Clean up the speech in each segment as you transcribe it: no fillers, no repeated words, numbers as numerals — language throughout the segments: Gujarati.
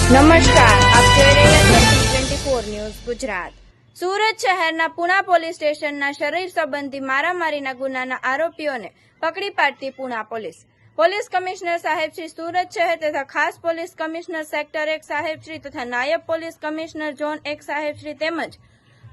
નમસ્કાર, આપ જોઈ રહ્યા છો T24 ન્યૂઝ ગુજરાત। સુરત શહેરના પુણા પોલીસ સ્ટેશનના શરીર સંબંધી મારામારીના ગુનાના આરોપીઓને પકડી પાડતી પુણા પોલીસ કમિશનર સાહેબ શ્રી સુરત શહેર તથા ખાસ પોલીસ કમિશનર સેક્ટર 1 સાહેબ શ્રી તથા નાયબ પોલીસ કમિશનર ઝોન 1 સાહેબ શ્રી તેમજ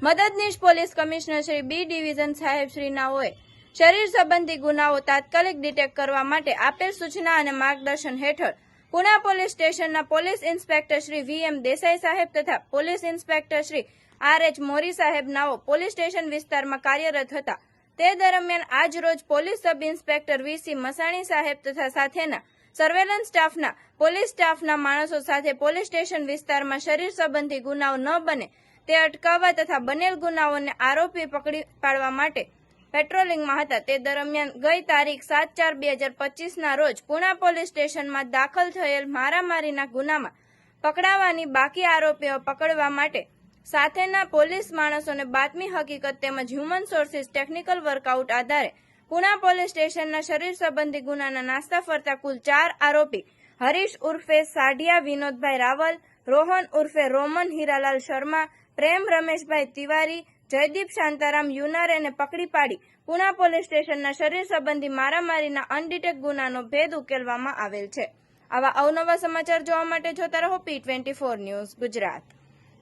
મદદનીશ police commissioner Shri B division સાહેબ શ્રી નાઓએ શરીર સંબંધી ગુનાઓ તાત્કાલિક ડિટેક્ટ કરવા માટે આપેલ સૂચના અને માર્ગદર્શન હેઠળ પુણા પોલીસ સ્ટેશનના police inspector Shri VM Desai સાહેબ તથા પોલીસ ઇન્સ્પેક્ટર શ્રી આરએચ મોરી સાહેબ નાઓ પોલીસ સ્ટેશન વિસ્તારમાં કાર્યરત હતા। તે દરમિયાન આજ રોજ પોલીસ સબ ઇન્સ્પેક્ટર વીસી મસાણી સાહેબ તથા સાથેના સર્વેલન્સ સ્ટાફના પોલીસ સ્ટાફના માણસો સાથે પોલીસ સ્ટેશન વિસ્તારમાં શરીર સંબંધી ગુનાઓ ન બને તે અટકાવવા તથા બનેલ ગુનાઓને આરોપી પકડી પાડવા માટે પેટ્રોલિંગમાં હતા। તે દરમિયાન ગઈ તારીખ 7/4/2025ના રોજ પુણા પોલીસ સ્ટેશનમાં દાખલ થયેલ મારામારીના ગુનામાં પકડાવાની બાકી આરોપીઓ પકડવા માટે સાથેના પોલીસ માણસોને બાતમી હકીકત તેમજ હ્યુમન સોર્સિસ ટેકનિકલ વર્કઆઉટ આધારે પુણા પોલીસ સ્ટેશનના શરીર સંબંધી ગુનાના નાસ્તા ફરતા કુલ 4 આરોપી હરીશ ઉર્ફે સાઢિયા વિનોદભાઈ રાવલ, રોહન ઉર્ફે રોમન હીરાલાલ શર્મા, પ્રેમ રમેશભાઈ તિવારી, જયદીપ શાંતારામ યુનારેને પકડી પાડી પુણા પોલીસ સ્ટેશનના શરીર સંબંધી મારામારીના અનડિટેક્ટ ગુનાનો ભેદ ઉકેલવામાં આવેલ છે। આવા અવનવા સમાચાર જોવા માટે જોતા રહો T24 ન્યૂઝ ગુજરાત।